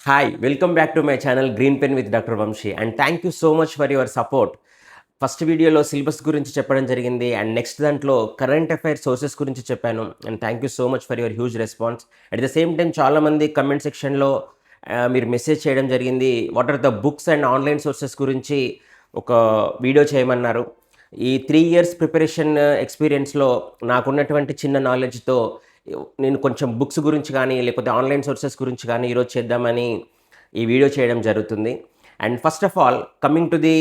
Hi, welcome back to my channel Green Pen with Dr. Vamshi and thank you so much for your support. First వీడియోలో syllabus గురించి చెప్పడం జరిగింది and next దాంట్లో current affairs sources గురించి చెప్పాను and thank you so much for your huge response. At the same time చాలామంది comment సెక్షన్లో మీరు మెసేజ్ చేయడం జరిగింది, what are the books and online sources గురించి ఒక వీడియో చేయమన్నారు. ఈ 3 years ప్రిపరేషన్ ఎక్స్పీరియన్స్లో నాకున్నటువంటి చిన్న నాలెడ్జ్తో నేను కొంచెం బుక్స్ గురించి కానీ లేకపోతే ఆన్లైన్ సోర్సెస్ గురించి కానీ ఈరోజు చేద్దామని ఈ వీడియో చేయడం జరుగుతుంది. And first of all coming to the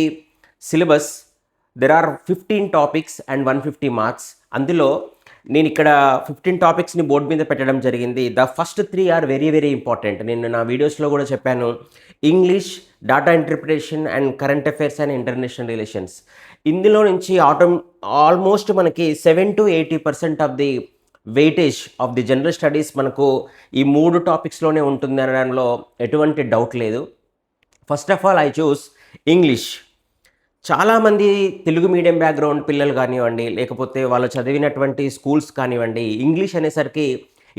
syllabus, there are 15 topics and 150 marks. అందులో నేను ఇక్కడ 15 టాపిక్స్ని బోర్డు మీద పెట్టడం జరిగింది. The first 3 are very very important. నేను నా వీడియోస్లో కూడా చెప్పాను, English, data interpretation and current affairs and international relations. ఇందులో నుంచి ఆల్మోస్ట్ మనకి 70-80% of the weightage of the general studies మనకు ఈ 3 టాపిక్స్లోనే ఉంటుంది అనడంలో ఎటువంటి డౌట్ లేదు. First of all I choose English. చాలామంది తెలుగు మీడియం బ్యాక్గ్రౌండ్ పిల్లలు కానివ్వండి, లేకపోతే వాళ్ళు చదివినటువంటి స్కూల్స్ కానివ్వండి, ఇంగ్లీష్ అనేసరికి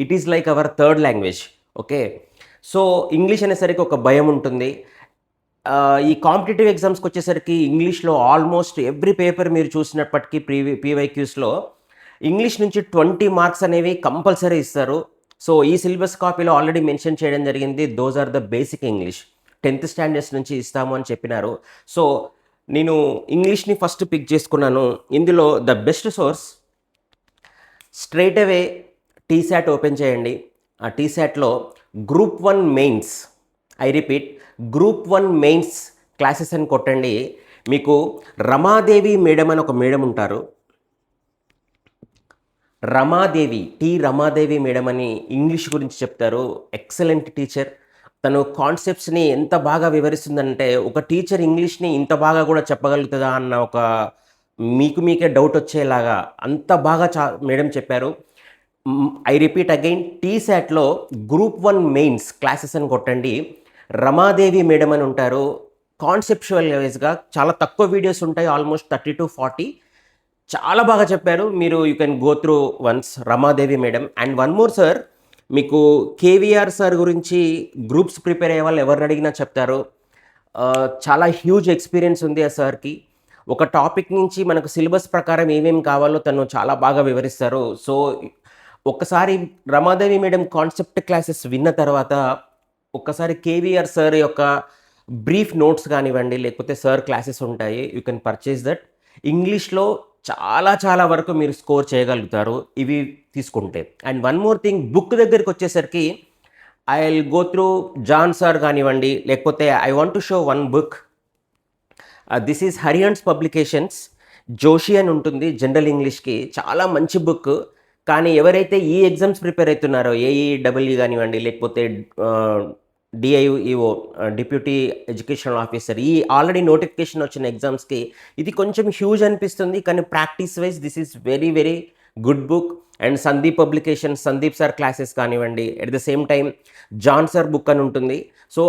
it is like our third language. Okay, so English అనేసరికి ఒక భయం ఉంటుంది. ఈ కాంపిటేటివ్ ఎగ్జామ్స్కి వచ్చేసరికి ఇంగ్లీష్లో ఆల్మోస్ట్ ఎవ్రీ పేపర్ మీరు చూసినప్పటికీ పీవైక్యూస్లో ఇంగ్లీష్ నుంచి 20 మార్క్స్ అనేవి కంపల్సరీ ఇస్తారు. సో ఈ సిలబస్ కాపీలో ఆల్రెడీ మెన్షన్ చేయడం జరిగింది, those are the basic English 10th standards నుంచి ఇస్తాము అని చెప్పినారు. సో నేను ఇంగ్లీష్ని ఫస్ట్ పిక్ చేసుకున్నాను. ఇందులో ద బెస్ట్ సోర్స్, స్ట్రైట్ అవే టీశాట్ ఓపెన్ చేయండి. ఆ టీశాట్లో group 1 mains, I repeat group 1 mains classes అని కొట్టండి. మీకు రమాదేవి మేడం అని ఒక మేడం ఉంటారు. రమాదేవి మేడం అని ఇంగ్లీష్ గురించి చెప్తారు. Excellent teacher. తను కాన్సెప్ట్స్ని ఎంత బాగా వివరిస్తుందంటే, ఒక టీచర్ ఇంగ్లీష్ని ఇంత బాగా కూడా చెప్పగలుగుతుందా అన్న ఒక మీకే డౌట్ వచ్చేలాగా అంత బాగా మేడం చెప్పారు. ఐ రిపీట్ అగైన్, టీశాట్లో గ్రూప్ 1 మెయిన్స్ క్లాసెస్ అని కొట్టండి. రమాదేవి మేడం అని ఉంటారు. కాన్సెప్చువల్ వైజ్గా చాలా తక్కువ వీడియోస్ ఉంటాయి, ఆల్మోస్ట్ 30-40. చాలా బాగా చెప్పారు. మీరు you can go through once Ramadevi madam. And one more sir, మీకు కేవీఆర్ సార్ గురించి గ్రూప్స్ ప్రిపేర్ అయ్యే వాళ్ళు ఎవరిని అడిగినా చెప్తారు. చాలా హ్యూజ్ ఎక్స్పీరియన్స్ ఉంది ఆ సార్కి. ఒక టాపిక్ నుంచి మనకు సిలబస్ ప్రకారం ఏమేమి కావాలో తను చాలా బాగా వివరిస్తారు. సో ఒక్కసారి రమాదేవి మేడం కాన్సెప్ట్ క్లాసెస్ విన్న తర్వాత ఒక్కసారి కేవీఆర్ సార్ యొక్క బ్రీఫ్ నోట్స్ కానివ్వండి, లేకపోతే సార్ క్లాసెస్ ఉంటాయి, యూ కెన్ పర్చేస్ దట్. ఇంగ్లీష్లో చాలా వరకు మీరు స్కోర్ చేయగలుగుతారు ఇవి తీసుకుంటే. And one more thing, book దగ్గరికి వచ్చేసరికి I will go through John sir కానివ్వండి, లేకపోతే I want to show one book. This is Arihant publications, Joshi అని ఉంటుంది జనరల్ ఇంగ్లీష్కి. చాలా మంచి బుక్. కానీ ఎవరైతే ఈ ఎగ్జామ్స్ ప్రిపేర్ అవుతున్నారో, ఏఈడబ్ల్యూ కానివ్వండి, లేకపోతే డిఐఈఓ డిప్యూటీ ఎడ్యుకేషనల్ ఆఫీసర్, ఈ ఆల్రెడీ నోటిఫికేషన్ వచ్చిన ఎగ్జామ్స్కి ఇది కొంచెం హ్యూజ్ అనిపిస్తుంది. కానీ practice wise this is very very good book. And Sandeep publication, Sandeep sir classes కానివ్వండి, at the same time John sir book అని ఉంటుంది. సో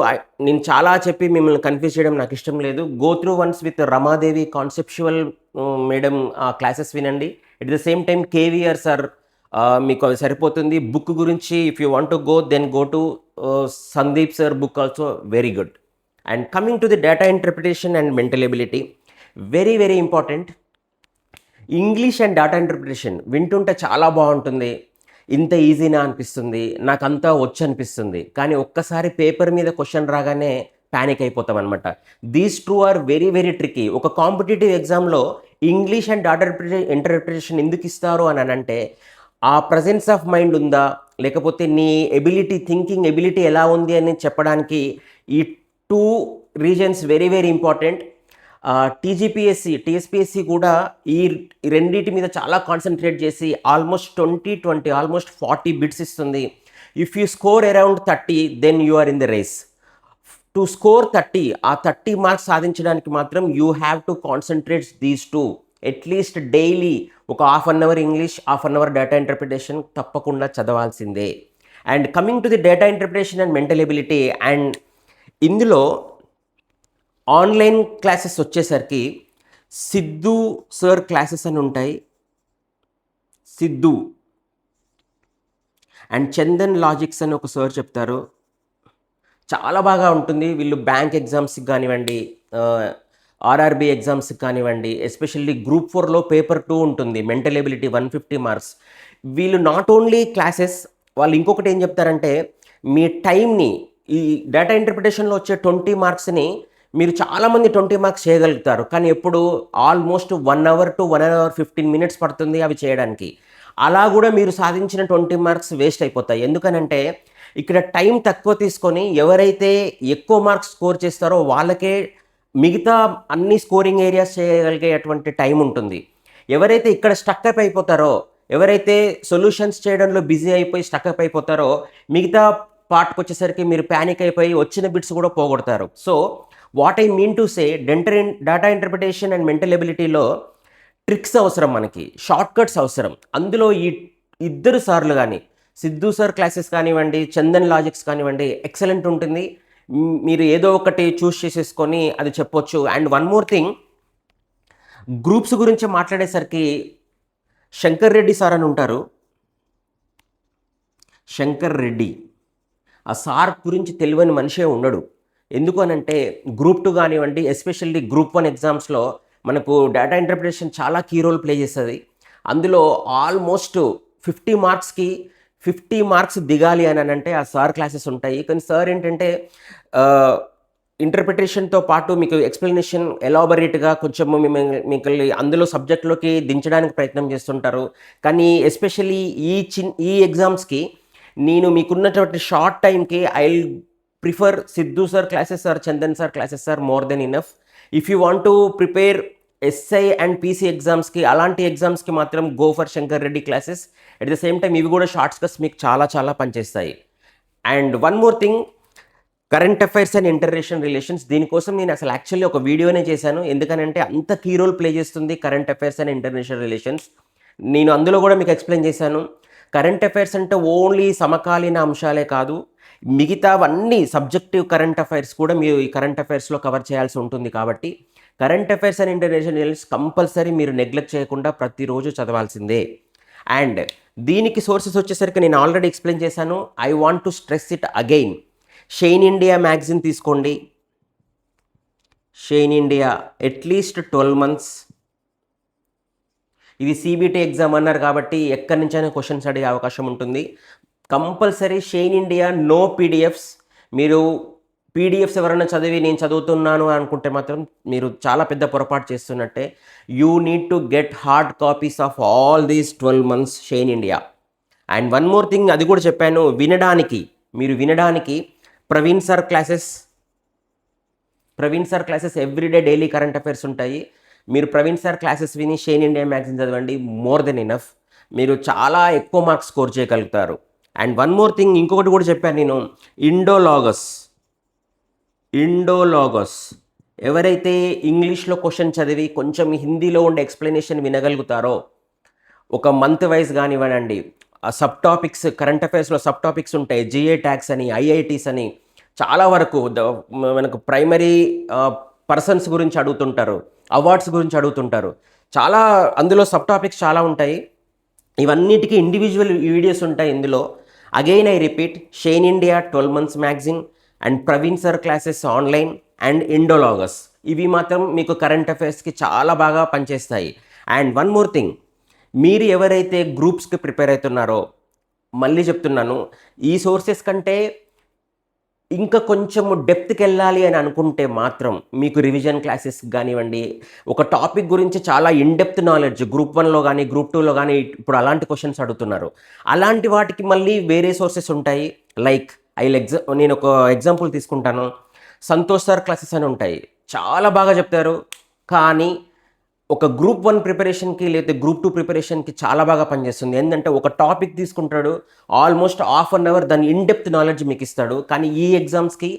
నేను చాలా చెప్పి మిమ్మల్ని కన్ఫ్యూజ్ చేయడం నాకు ఇష్టం లేదు. Go through once with Ramadevi conceptual madam classes వినండి. At the same time KVR sir మీకు అది సరిపోతుంది. బుక్ గురించి if you want to go, then go to Sandeep sir book also very good. And coming to the data interpretation and mental ability, very very important. English and data interpretation వింటుంటే చాలా బాగుంటుంది, ఇంత ఈజీనా అనిపిస్తుంది, నాకు అంతా వచ్చు అనిపిస్తుంది. కానీ ఒక్కసారి పేపర్ మీద క్వశ్చన్ రాగానే ప్యానిక్ అయిపోతాం అనమాట. These two are very very tricky. ఒక కాంపిటేటివ్ ఎగ్జామ్లో ఇంగ్లీష్ అండ్ డేటా ఇంటర్ప్రిటేషన్ ఎందుకు ఇస్తారు అని అంటే, ఆ ప్రజెన్స్ ఆఫ్ మైండ్ ఉందా, లేకపోతే నీ ఎబిలిటీ, థింకింగ్ ఎబిలిటీ ఎలా ఉంది అని చెప్పడానికి ఈ 2 reasons very very important. TSPSC కూడా ఈ రెండింటి మీద చాలా కాన్సన్ట్రేట్ చేసి ఆల్మోస్ట్ 20 ఆల్మోస్ట్ 40 బిట్స్ ఇస్తుంది. If you score around 30, then you are in the race. To score 30, ఆ 30 మార్క్స్ సాధించడానికి మాత్రం you have to concentrate these 2. At least daily ఒక half an hour English, half an hour data interpretation తప్పకుండా చదవాల్సిందే. And coming to the data interpretation and mental ability, and ఇందులో online classes వచ్చేసరికి Siddhu sir classes అని ఉంటాయి. Siddhu and Chandan logics అని ఒక sir చెప్తారు. చాలా బాగా ఉంటుంది. వీళ్ళు బ్యాంక్ ఎగ్జామ్స్‌కి గానివ్వండి, ఆర్ఆర్‌బీ ఎగ్జామ్స్‌కి కానివ్వండి, ఎస్పెషల్లీ గ్రూప్ 4లో పేపర్ 2 ఉంటుంది. Mental ability 150 marks. వీళ్ళు నాట్ ఓన్లీ క్లాసెస్, వాళ్ళు ఇంకొకటి ఏం చెప్తారంటే, మీ టైంని ఈ డేటా ఇంటర్ప్రిటేషన్‌లో వచ్చే 20 మార్క్స్‌ని మీరు చాలామంది 20 మార్క్స్ చేయగలుగుతారు. కానీ ఎప్పుడు almost 1 hour to 1 hour 15 minutes పడుతుంది అవి చేయడానికి. అలా గూడా మీరు సాధించిన 20 మార్క్స్ వేస్ట్ అయిపోతాయి. ఎందుకనంటే ఇక్కడ టైం తక్కువ తీసుకొని ఎవరైతే ఎక్కువ మార్క్స్ స్కోర్ చేస్తారో వాళ్ళకే మిగతా అన్ని స్కోరింగ్ ఏరియాస్ చేయగలిగేటువంటి టైం ఉంటుంది. ఎవరైతే ఇక్కడ స్టక్అప్ అయిపోతారో, ఎవరైతే సొల్యూషన్స్ చేయడంలో బిజీ అయిపోయి స్టక్అప్ అయిపోతారో, మిగతా పార్ట్‌కి వచ్చేసరికి మీరు పానిక్ అయిపోయి వచ్చిన బిట్స్ కూడా పోగొడతారు. So, what I mean to say data interpretation and mental ఎబిలిటీలో ట్రిక్స్ అవసరం మనకి. షార్ట్ కట్స్ అవసరం. అందులో ఈ ఇద్దరు సార్లు గాని, సిద్ధు సార్ క్లాసెస్ కానివ్వండి, చందన్ లాజిక్స్ కానివ్వండి, ఎక్సలెంట్ ఉంటుంది. మీరు ఏదో ఒకటి చూస్ చేసేసుకొని అది చెప్పొచ్చు. And one more thing, groups గురించి మాట్లాడేసరికి శంకర్ రెడ్డి సార్ అని ఉంటారు. శంకర్ రెడ్డి. ఆ సార్ గురించి తెలియని మనిషే ఉండడు. ఎందుకు అనంటే గ్రూప్ 2 కానివ్వండి, ఎస్పెషల్లీ గ్రూప్ 1 ఎగ్జామ్స్‌లో మనకు డేటా ఇంటర్ప్రిటేషన్ చాలా కీ రోల్ ప్లే చేస్తది. అందులో ఆల్మోస్ట్ 50 మార్క్స్‌కి 50 మార్క్స్ దిగాలి అని అంటే ఆ సార్ క్లాసెస్ ఉంటాయి. కానీ సార్ ఏంటంటే ఇంటర్ప్రిటేషన్‌తో పాటు మీకు ఎక్స్‌ప్లనేషన్ ఎలాబొరేట్‌గా కొంచెం మిమ్మల్ని అందులో సబ్జెక్ట్‌లోకి దించడానికి ప్రయత్నం చేస్తుంటారు. కానీ ఎస్పెషల్లీ ఈ ఎగ్జామ్స్‌కి నేను మీకున్నటువంటి షార్ట్ టైమ్‌కి I will prefer Siddhu sir classes or Chandan sir classes are more than enough. If you want to prepare SI and PC ఎగ్జామ్స్‌కి, అలాంటి ఎగ్జామ్స్‌కి మాత్రం go for Shankar Reddy classes. At the same time ఇవి కూడా షార్ట్స్ కట్స్ మీకు చాలా చాలా పనిచేస్తాయి. And one more thing, current affairs and international relations. దీనికోసం నేను అసలు యాక్చువల్లీ ఒక వీడియోనే చేశాను. ఎందుకనంటే అంత కీ రోల్ ప్లే చేస్తుంది current affairs and international relations. నేను అందులో కూడా మీకు ఎక్స్ప్లెయిన్ చేశాను. కరెంట్ అఫైర్స్ అంటే ఓన్లీ సమకాలీన అంశాలే కాదు, మిగతావన్నీ సబ్జెక్టివ్ కరెంట్ అఫైర్స్ కూడా మీరు ఈ కరెంట్ అఫైర్స్లో కవర్ చేయాల్సి ఉంటుంది. కాబట్టి current affairs and international relations compulsory మీరు నెగ్లెక్ట్ చేయకుండా ప్రతిరోజు చదవాల్సిందే. అండ్ దీనికి సోర్సెస్ వచ్చేసరికి నేను ఆల్రెడీ ఎక్స్ప్లెయిన్ చేశాను. I want to stress it again. Shine India magazine తీసుకోండి. Shine India at least 12 months. ఇది సిబిటి ఎగ్జామ్ అన్నారు కాబట్టి ఎక్కడి నుంచైనా క్వశ్చన్స్ అడిగే అవకాశం ఉంటుంది. Compulsory Shine India, no PDFs. మీరు పీడిఎఫ్స్ ఎవరైనా చదివి నేను చదువుతున్నాను అనుకుంటే మాత్రం మీరు చాలా పెద్ద పొరపాటు చేస్తున్నట్టే. You need to get hard copies of all these 12 months Shine India. And one more thing, అది కూడా చెప్పాను, మీరు వినడానికి Praveen sir classes everyday daily current affairs ఉంటాయి. మీరు ప్రవీణ్ సార్ క్లాసెస్ విని షైన్ ఇండియా మ్యాగజైన్ చదవండి. More than enough. మీరు చాలా ఎక్కువ మార్క్స్ స్కోర్ చేయగలుగుతారు. అండ్ వన్ మోర్ థింగ్, ఇంకొకటి కూడా చెప్పాను నేను, ఇండోలాగస్. ఎవరైతే ఇంగ్లీష్లో క్వశ్చన్ చదివి కొంచెం హిందీలో ఉండే ఎక్స్ప్లెనేషన్ వినగలుగుతారో, ఒక మంత్ వైజ్ కానివ్వనండి, ఆ సబ్ టాపిక్స్, కరెంట్ అఫైర్స్లో సబ్ టాపిక్స్ ఉంటాయి. జిఏ ట్యాక్స్ అని, ఐఐటీస్ అని, చాలా వరకు మనకు ప్రైమరీ పర్సన్స్ గురించి అడుగుతుంటారు, అవార్డ్స్ గురించి అడుగుతుంటారు. చాలా అందులో సబ్ టాపిక్స్ చాలా ఉంటాయి. ఇవన్నిటికీ ఇండివిజువల్ వీడియోస్ ఉంటాయి ఇందులో. Again I repeat, Shine India 12 months magazine and Praveen sir classes online and ఇండోలాగస్. ఇవి మాత్రం మీకు కరెంట్ అఫైర్స్కి చాలా బాగా పనిచేస్తాయి. అండ్ వన్ మోర్ థింగ్, మీరు ఎవరైతే గ్రూప్స్కి ప్రిపేర్ అవుతున్నారో, మళ్ళీ చెప్తున్నాను, ఈ సోర్సెస్ కంటే ఇంకా కొంచెం డెప్త్కి వెళ్ళాలి అని అనుకుంటే మాత్రం మీకు రివిజన్ క్లాసెస్ కానివ్వండి, ఒక టాపిక్ గురించి చాలా ఇన్డెప్త్ నాలెడ్జ్ గ్రూప్ 1లో కానీ గ్రూప్ 2లో కానీ ఇప్పుడు అలాంటి క్వశ్చన్స్ అడుగుతున్నారు. అలాంటి వాటికి మళ్ళీ వేరే సోర్సెస్ ఉంటాయి. లైక్ నేను ఒక ఎగ్జాంపుల్ తీసుకుంటాను. సంతోష్ సార్ క్లాసెస్ అని ఉంటాయి. చాలా బాగా చెప్తారు. కానీ ఒక గ్రూప్ 1 ప్రిపరేషన్కి లేదా గ్రూప్ 2 ప్రిపరేషన్కి చాలా బాగా పనిచేస్తుంది. ఏంటంటే ఒక టాపిక్ తీసుకుంటాడు, ఆల్మోస్ట్ హాఫ్ అన్ అవర్ దాని ఇన్డెప్త్ నాలెడ్జ్ మీకు ఇస్తాడు. కానీ ఈ ఎగ్జామ్స్కి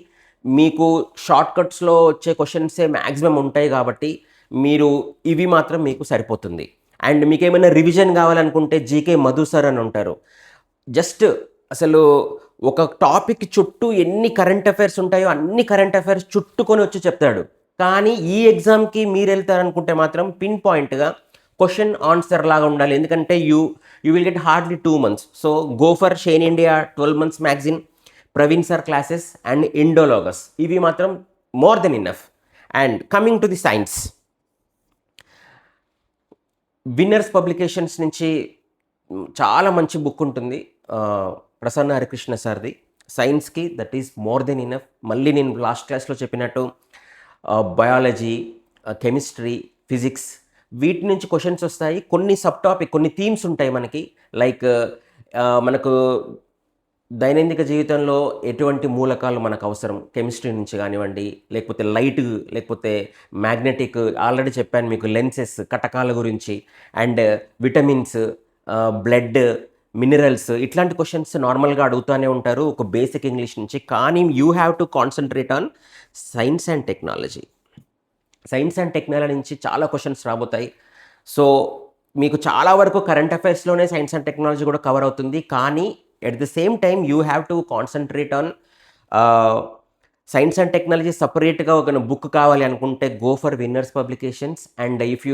మీకు షార్ట్ కట్స్లో వచ్చే క్వశ్చన్సే మ్యాక్సిమం ఉంటాయి కాబట్టి మీరు ఇవి మాత్రం మీకు సరిపోతుంది. అండ్ మీకు ఏమైనా రివిజన్ కావాలనుకుంటే జీకే మధు సార్ అని ఉంటారు. జస్ట్ అసలు ఒక టాపిక్ చుట్టూ ఎన్ని కరెంట్ అఫైర్స్ ఉంటాయో అన్ని కరెంట్ అఫైర్స్ చుట్టుకొని వచ్చి చెప్తాడు. కానీ ఈ ఎగ్జామ్కి మీరు వెళ్తారనుకుంటే మాత్రం పిన్ పాయింట్గా క్వశ్చన్ ఆన్సర్ లాగా ఉండాలి. ఎందుకంటే you will get hardly 2 months. So go for Shine India 12 months magazine. Praveen sir classes and ఇండోలాగస్, ఇవి మాత్రం more than enough. And coming to the science, Winners publications నుంచి చాలా మంచి బుక్ ఉంటుంది, ప్రసన్న హరికృష్ణ సార్ది, సైన్స్కి. That is more than enough. మళ్ళీ నేను లాస్ట్ క్లాస్లో చెప్పినట్టు బయాలజీ, కెమిస్ట్రీ, ఫిజిక్స్, వీటి నుంచి క్వశ్చన్స్ వస్తాయి. కొన్ని సబ్ టాపిక్, కొన్ని థీమ్స్ ఉంటాయి మనకి. లైక్ మనకు దైనందిక జీవితంలో ఎటువంటి మూలకాలు మనకు అవసరం, కెమిస్ట్రీ నుంచి కానివ్వండి, లేకపోతే లైట్, లేకపోతే మ్యాగ్నెటిక్, ఆల్రెడీ చెప్పాను మీకు, లెన్సెస్, కటకాల గురించి, అండ్ విటమిన్స్, బ్లడ్, మినరల్స్, ఇట్లాంటి క్వశ్చన్స్ నార్మల్గా అడుగుతూనే ఉంటారు ఒక బేసిక్ ఇంగ్లీష్ నుంచి. కానీ you have to concentrate on science and technology. Science and technology నుంచి చాలా క్వశ్చన్స్ రాబోతాయి. సో మీకు చాలా వరకు కరెంట్ అఫైర్స్లోనే సైన్స్ అండ్ టెక్నాలజీ కూడా కవర్ అవుతుంది. కానీ at the same time you have to concentrate on science and technology. సపరేట్గా ఒక బుక్ కావాలి అనుకుంటే go for winners publications. And if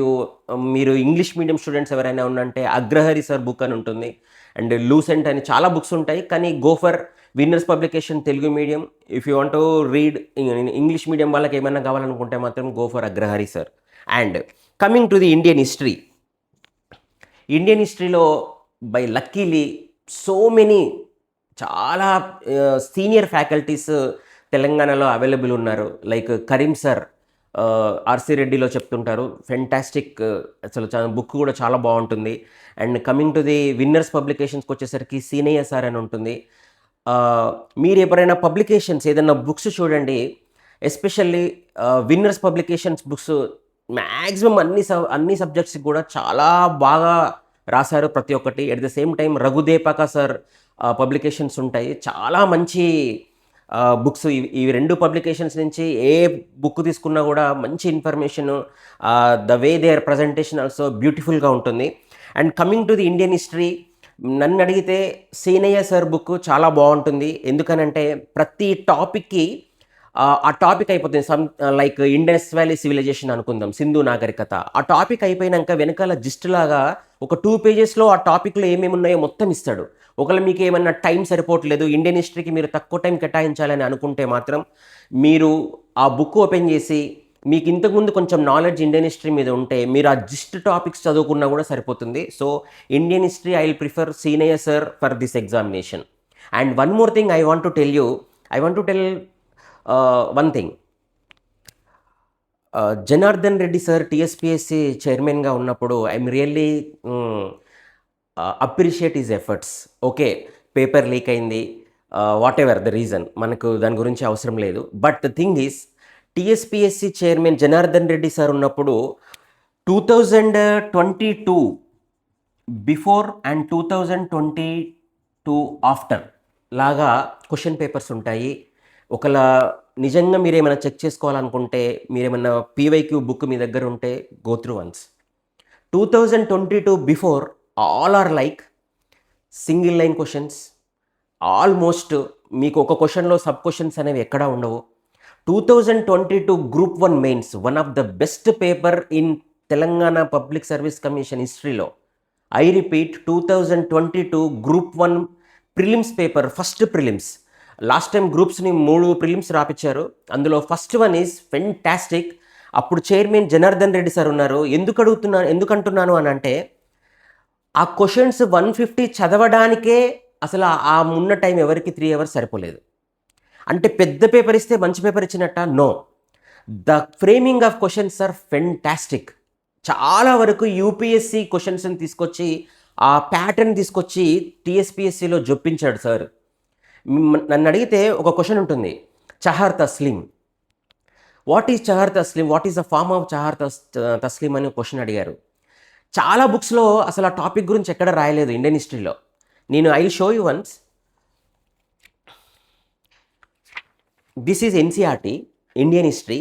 మీరు ఇంగ్లీష్ మీడియం స్టూడెంట్స్ ఎవరైనా ఉన్నంటే అగ్రహరి సార్ బుక్ అని ఉంటుంది, అండ్ లూసెంట్ అని చాలా బుక్స్ ఉంటాయి. కానీ go for Winners publication Telugu medium. If you want to read English medium వాళ్ళకి ఏమైనా కావాలనుకుంటే మాత్రం go for Agrahari sir. And coming to the Indian history, Indian హిస్టరీలో బై లక్కీలీ సో మెనీ, చాలా సీనియర్ ఫ్యాకల్టీస్ తెలంగాణలో అవైలబుల్ ఉన్నారు. లైక్ కరీం సార్ ఆర్సి రెడ్డిలో చెప్తుంటారు, ఫెంటాస్టిక్, అసలు బుక్ కూడా చాలా బాగుంటుంది. And coming to the Winners పబ్లికేషన్స్కి వచ్చేసరికి సీనయ్య సార్ అని ఉంటుంది. మీరు ఎప్పుడైనా పబ్లికేషన్స్ ఏదైనా బుక్స్ చూడండి, especially winners publications books maximum అన్ని సబ్జెక్ట్స్కి కూడా చాలా బాగా రాశారు ప్రతి ఒక్కటి. At the same time Raghu Depaka sir publications ఉంటాయి, చాలా మంచి బుక్స్. ఈ రెండు పబ్లికేషన్స్ నుంచి ఏ బుక్ తీసుకున్నా కూడా మంచి information, the way there presentation also బ్యూటిఫుల్గా ఉంటుంది. And coming to the Indian history, నన్ను అడిగితే సీనయ్య సార్ బుక్ చాలా బాగుంటుంది. ఎందుకనంటే ప్రతి టాపిక్కి ఆ టాపిక్ అయిపోతుంది. లైక్ ఇండస్ వ్యాలీ సివిలైజేషన్ అనుకుందాం, సింధు నాగరికత, ఆ టాపిక్ అయిపోయినాక వెనకాల జిస్ట్ లాగా ఒక 2 పేజెస్లో ఆ టాపిక్లో ఏమేమి ఉన్నాయో మొత్తం ఇస్తాడు. ఒకవేళ మీకు ఏమన్నా టైం సరిపోవట్లేదు, ఇండియన్ హిస్టరీకి మీరు తక్కువ టైం కేటాయించాలని అనుకుంటే మాత్రం మీరు ఆ బుక్ ఓపెన్ చేసి, మీకు ఇంతకుముందు కొంచెం నాలెడ్జ్ ఇండియన్ హిస్టరీ మీద ఉంటే మీరు ఆ జిస్ట్ టాపిక్స్ చదువుకున్నా కూడా సరిపోతుంది. So Indian history I will prefer Seenaiah sir for this examination. And one more thing I want to tell one thing. Janardhan Reddy sir TSPSC చైర్మన్గా ఉన్నప్పుడు I'm really appreciate his efforts. Okay, paper leak అయింది, whatever the reason, మనకు దాని గురించి అవసరం లేదు. But the thing is, TSPSC chairman Janardhan Reddy sir ఉన్నప్పుడు 2022 before and 2022 after లాగా క్వశ్చన్ పేపర్స్ ఉంటాయి. ఒకలా నిజంగా మీరు ఏమైనా చెక్ చేసుకోవాలనుకుంటే, మీరేమైనా పీవైక్యూ బుక్ మీ దగ్గర ఉంటే go through once. 2022 before all are like single line questions. Almost మీకు ఒక క్వశ్చన్లో సబ్ క్వశ్చన్స్ అనేవి ఎక్కడా ఉండవు. 2022 group 1 mains one of the best paper in Telangana public service commission హిస్టరీలో. I repeat, 2022 group 1 prelims paper, first prelims. Last time గ్రూప్స్ని 3 prelims రాపించారు, అందులో ఫస్ట్ వన్ ఈజ్ ఫెంటాస్టిక్. అప్పుడు చైర్మన్ జనార్దన్ రెడ్డి సార్ ఉన్నారు. ఎందుకంటున్నాను అని అంటే, ఆ క్వశ్చన్స్ 150 చదవడానికే అసలు ఆ ఉన్న టైం ఎవరికి 3 అవర్స్ సరిపోలేదు. అంటే పెద్ద పేపర్ ఇస్తే మంచి పేపర్ ఇచ్చినట్ట? No, the framing of questions are fantastic. చాలా వరకు యూపీఎస్సీ క్వశ్చన్స్ని తీసుకొచ్చి, ఆ ప్యాటర్న్ తీసుకొచ్చి టీఎస్పీఎస్సీలో జొప్పించాడు సార్. నన్ను అడిగితే ఒక క్వశ్చన్ ఉంటుంది, chahar taslim. What is chahar taslim, what is the form of chahar taslim అని క్వశ్చన్ అడిగారు. చాలా బుక్స్లో అసలు ఆ టాపిక్ గురించి ఎక్కడ రాయలేదు ఇండియన్ హిస్టరీలో. నేను I show you once. This is NCERT, Indian history.